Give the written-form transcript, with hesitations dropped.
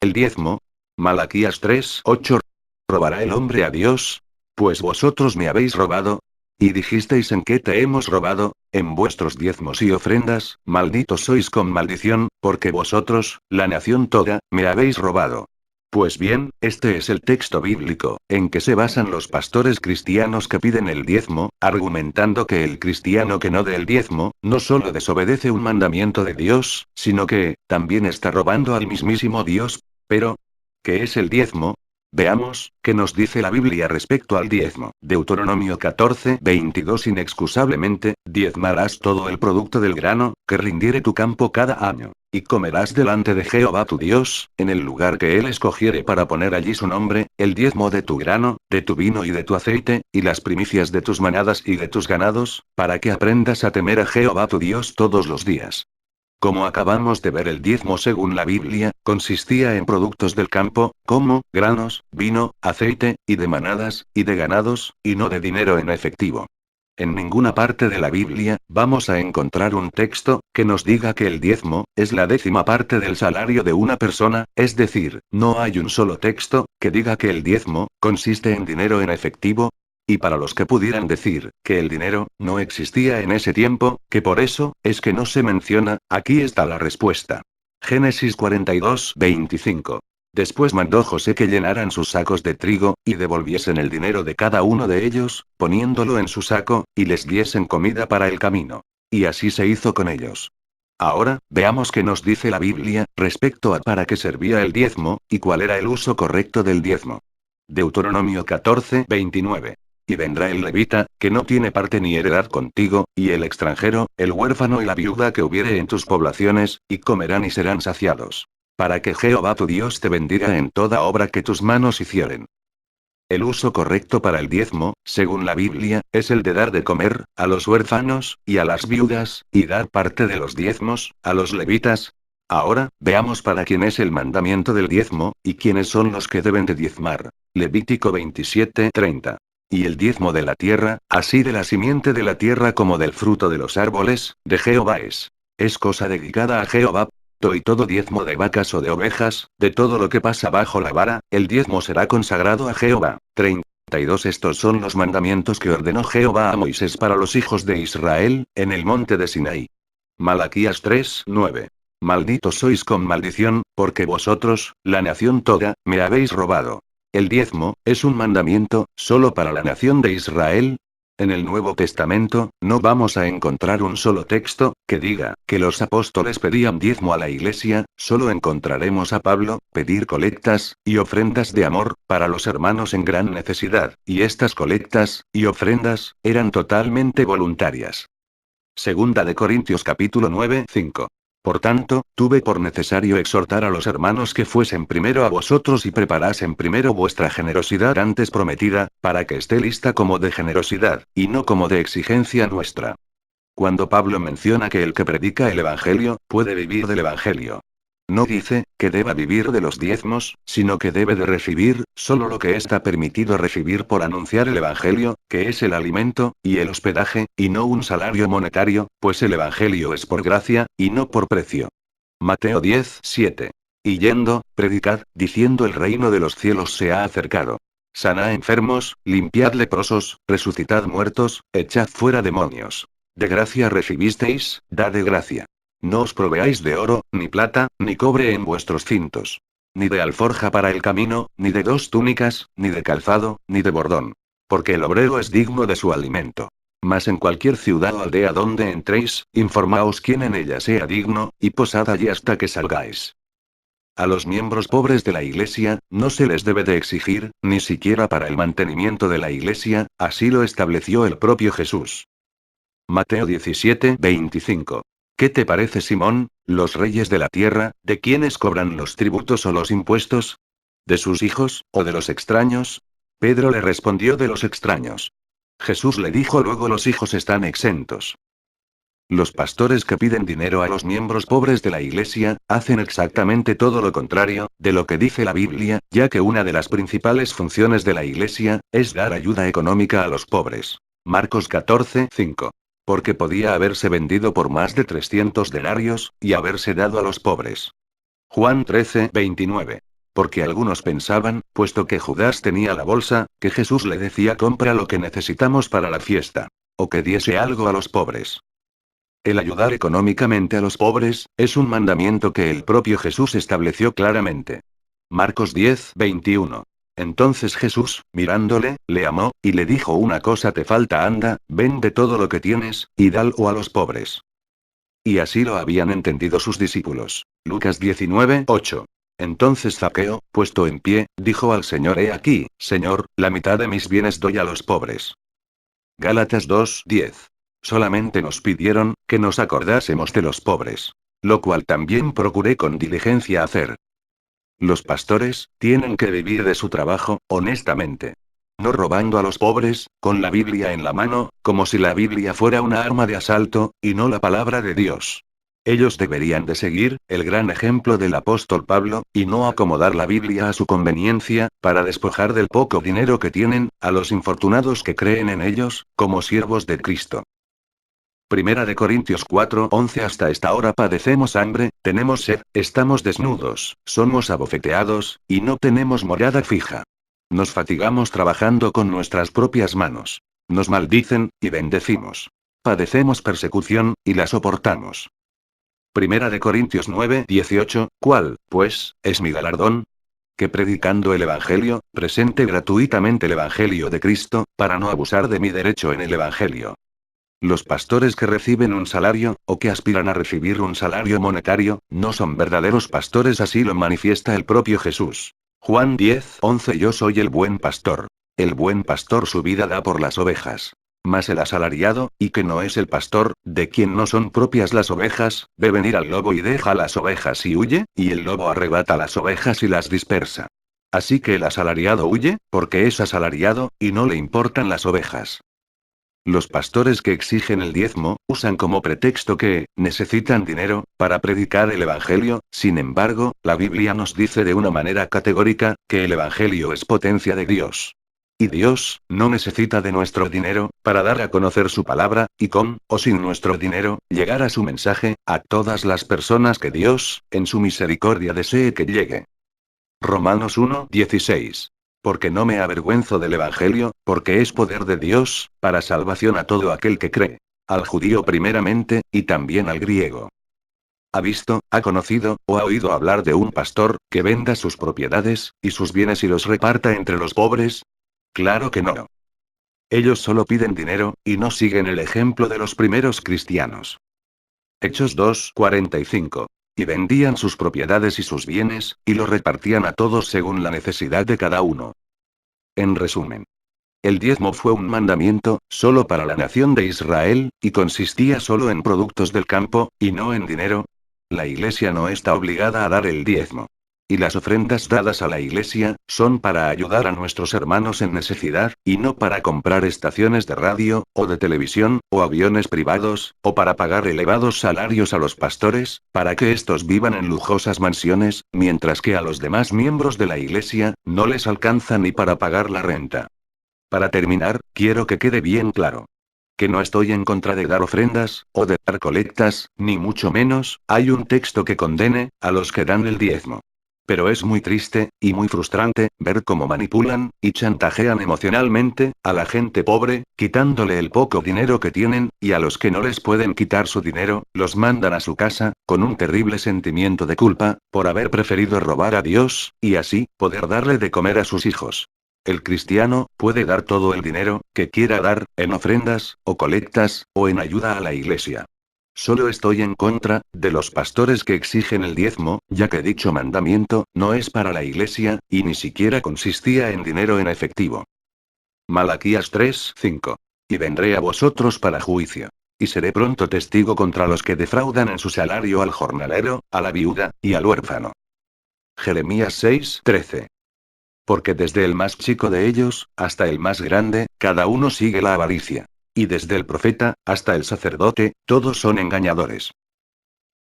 El diezmo. Malaquías 3:8. ¿Robará el hombre a Dios? Pues vosotros me habéis robado. Y dijisteis: ¿en qué te hemos robado? En vuestros diezmos y ofrendas. Malditos sois con maldición, porque vosotros, la nación toda, me habéis robado. Pues bien, este es el texto bíblico, en que se basan los pastores cristianos que piden el diezmo, argumentando que el cristiano que no dé el diezmo, no solo desobedece un mandamiento de Dios, sino que, también está robando al mismísimo Dios. Pero, ¿qué es el diezmo? Veamos, ¿qué nos dice la Biblia respecto al diezmo? Deuteronomio 14:22. Inexcusablemente, diezmarás todo el producto del grano, que rindiere tu campo cada año. Y comerás delante de Jehová tu Dios, en el lugar que él escogiere para poner allí su nombre, el diezmo de tu grano, de tu vino y de tu aceite, y las primicias de tus manadas y de tus ganados, para que aprendas a temer a Jehová tu Dios todos los días. Como acabamos de ver, el diezmo según la Biblia, consistía en productos del campo, como granos, vino, aceite, y de manadas, y de ganados, y no de dinero en efectivo. En ninguna parte de la Biblia, vamos a encontrar un texto, que nos diga que el diezmo, es la 10ª parte del salario de una persona, es decir, no hay un solo texto, que diga que el diezmo, consiste en dinero en efectivo. Y para los que pudieran decir, que el dinero, no existía en ese tiempo, que por eso, es que no se menciona, aquí está la respuesta. Génesis 42:25. Después mandó José que llenaran sus sacos de trigo, y devolviesen el dinero de cada uno de ellos, poniéndolo en su saco, y les diesen comida para el camino. Y así se hizo con ellos. Ahora, veamos qué nos dice la Biblia, respecto a para qué servía el diezmo, y cuál era el uso correcto del diezmo. Deuteronomio 14:29. Y vendrá el levita, que no tiene parte ni heredad contigo, y el extranjero, el huérfano y la viuda que hubiere en tus poblaciones, y comerán y serán saciados. Para que Jehová tu Dios te bendiga en toda obra que tus manos hicieren. El uso correcto para el diezmo, según la Biblia, es el de dar de comer, a los huérfanos, y a las viudas, y dar parte de los diezmos, a los levitas. Ahora, veamos para quién es el mandamiento del diezmo, y quiénes son los que deben de diezmar. Levítico 27:30. Y el diezmo de la tierra, así de la simiente de la tierra como del fruto de los árboles, de Jehová es. Es cosa dedicada a Jehová. Y todo diezmo de vacas o de ovejas, de todo lo que pasa bajo la vara, el diezmo será consagrado a Jehová. 32. Estos son los mandamientos que ordenó Jehová a Moisés para los hijos de Israel, en el monte de Sinaí. Malaquías 3:9. Malditos sois con maldición, porque vosotros, la nación toda, me habéis robado. El diezmo, es un mandamiento, solo para la nación de Israel. En el Nuevo Testamento, no vamos a encontrar un solo texto, que diga, que los apóstoles pedían diezmo a la iglesia, solo encontraremos a Pablo, pedir colectas, y ofrendas de amor, para los hermanos en gran necesidad, y estas colectas, y ofrendas, eran totalmente voluntarias. Segunda de Corintios capítulo 9:5. Por tanto, tuve por necesario exhortar a los hermanos que fuesen primero a vosotros y preparasen primero vuestra generosidad antes prometida, para que esté lista como de generosidad, y no como de exigencia nuestra. Cuando Pablo menciona que el que predica el Evangelio, puede vivir del Evangelio. No dice, que deba vivir de los diezmos, sino que debe de recibir, solo lo que está permitido recibir por anunciar el Evangelio, que es el alimento, y el hospedaje, y no un salario monetario, pues el Evangelio es por gracia, y no por precio. Mateo 10:7. Y yendo, predicad, diciendo: el reino de los cielos se ha acercado. Sanad enfermos, limpiad leprosos, resucitad muertos, echad fuera demonios. De gracia recibisteis, dad de gracia. No os proveáis de oro, ni plata, ni cobre en vuestros cintos. Ni de alforja para el camino, ni de 2 túnicas, ni de calzado, ni de bordón. Porque el obrero es digno de su alimento. Mas en cualquier ciudad o aldea donde entréis, informaos quién en ella sea digno, y posad allí hasta que salgáis. A los miembros pobres de la iglesia, no se les debe de exigir, ni siquiera para el mantenimiento de la iglesia, así lo estableció el propio Jesús. Mateo 17:25. ¿Qué te parece, Simón? ¿Los reyes de la tierra, de quiénes cobran los tributos o los impuestos? ¿De sus hijos, o de los extraños? Pedro le respondió: de los extraños. Jesús le dijo luego: los hijos están exentos. Los pastores que piden dinero a los miembros pobres de la iglesia, hacen exactamente todo lo contrario, de lo que dice la Biblia, ya que una de las principales funciones de la iglesia, es dar ayuda económica a los pobres. Marcos 14:5. Porque podía haberse vendido por más de 300 denarios, y haberse dado a los pobres. Juan 13:29. Porque algunos pensaban, puesto que Judas tenía la bolsa, que Jesús le decía compra lo que necesitamos para la fiesta. O que diese algo a los pobres. El ayudar económicamente a los pobres, es un mandamiento que el propio Jesús estableció claramente. Marcos 10:21. Entonces Jesús, mirándole, le amó, y le dijo una cosa te falta anda, vende todo lo que tienes, y dalo a los pobres. Y así lo habían entendido sus discípulos. Lucas 19:8. Entonces Zaqueo, puesto en pie, dijo al Señor he aquí, Señor, la mitad de mis bienes doy a los pobres. Gálatas 2:10. Solamente nos pidieron, que nos acordásemos de los pobres. Lo cual también procuré con diligencia hacer. Los pastores, tienen que vivir de su trabajo, honestamente. No robando a los pobres, con la Biblia en la mano, como si la Biblia fuera una arma de asalto, y no la palabra de Dios. Ellos deberían de seguir, el gran ejemplo del apóstol Pablo, y no acomodar la Biblia a su conveniencia, para despojar del poco dinero que tienen, a los infortunados que creen en ellos, como siervos de Cristo. Primera de Corintios 4:11 Hasta esta hora padecemos hambre, tenemos sed, estamos desnudos, somos abofeteados, y no tenemos morada fija. Nos fatigamos trabajando con nuestras propias manos. Nos maldicen, y bendecimos. Padecemos persecución, y la soportamos. Primera de Corintios 9:18 ¿Cuál, pues, es mi galardón? Que predicando el Evangelio, presente gratuitamente el Evangelio de Cristo, para no abusar de mi derecho en el Evangelio. Los pastores que reciben un salario, o que aspiran a recibir un salario monetario, no son verdaderos pastores, así lo manifiesta el propio Jesús. Juan 10:11 Yo soy el buen pastor. El buen pastor su vida da por las ovejas. Mas el asalariado, y que no es el pastor, de quien no son propias las ovejas, ve venir al lobo y deja las ovejas y huye, y el lobo arrebata las ovejas y las dispersa. Así que el asalariado huye, porque es asalariado, y no le importan las ovejas. Los pastores que exigen el diezmo, usan como pretexto que, necesitan dinero, para predicar el Evangelio, sin embargo, la Biblia nos dice de una manera categórica, que el Evangelio es potencia de Dios. Y Dios, no necesita de nuestro dinero, para dar a conocer su palabra, y con, o sin nuestro dinero, llegar a su mensaje, a todas las personas que Dios, en su misericordia desee que llegue. Romanos 1:16. Porque no me avergüenzo del Evangelio, porque es poder de Dios, para salvación a todo aquel que cree. Al judío primeramente, y también al griego. ¿Ha visto, ha conocido, o ha oído hablar de un pastor, que venda sus propiedades, y sus bienes y los reparta entre los pobres? Claro que no. Ellos solo piden dinero, y no siguen el ejemplo de los primeros cristianos. Hechos 2:45. Y vendían sus propiedades y sus bienes, y los repartían a todos según la necesidad de cada uno. En resumen, el diezmo fue un mandamiento, solo para la nación de Israel, y consistía solo en productos del campo, y no en dinero. La Iglesia no está obligada a dar el diezmo. Y las ofrendas dadas a la Iglesia, son para ayudar a nuestros hermanos en necesidad, y no para comprar estaciones de radio, o de televisión, o aviones privados, o para pagar elevados salarios a los pastores, para que estos vivan en lujosas mansiones, mientras que a los demás miembros de la Iglesia, no les alcanza ni para pagar la renta. Para terminar, quiero que quede bien claro. Que no estoy en contra de dar ofrendas, o de dar colectas, ni mucho menos, hay un texto que condene, a los que dan el diezmo. Pero es muy triste, y muy frustrante, ver cómo manipulan, y chantajean emocionalmente, a la gente pobre, quitándole el poco dinero que tienen, y a los que no les pueden quitar su dinero, los mandan a su casa, con un terrible sentimiento de culpa, por haber preferido robar a Dios, y así, poder darle de comer a sus hijos. El cristiano, puede dar todo el dinero, que quiera dar, en ofrendas, o colectas, o en ayuda a la Iglesia. Solo estoy en contra, de los pastores que exigen el diezmo, ya que dicho mandamiento, no es para la Iglesia, y ni siquiera consistía en dinero en efectivo. Malaquías 3:5. Y vendré a vosotros para juicio. Y seré pronto testigo contra los que defraudan en su salario al jornalero, a la viuda, y al huérfano. Jeremías 6:13. Porque desde el más chico de ellos, hasta el más grande, cada uno sigue la avaricia. Y desde el profeta, hasta el sacerdote, todos son engañadores.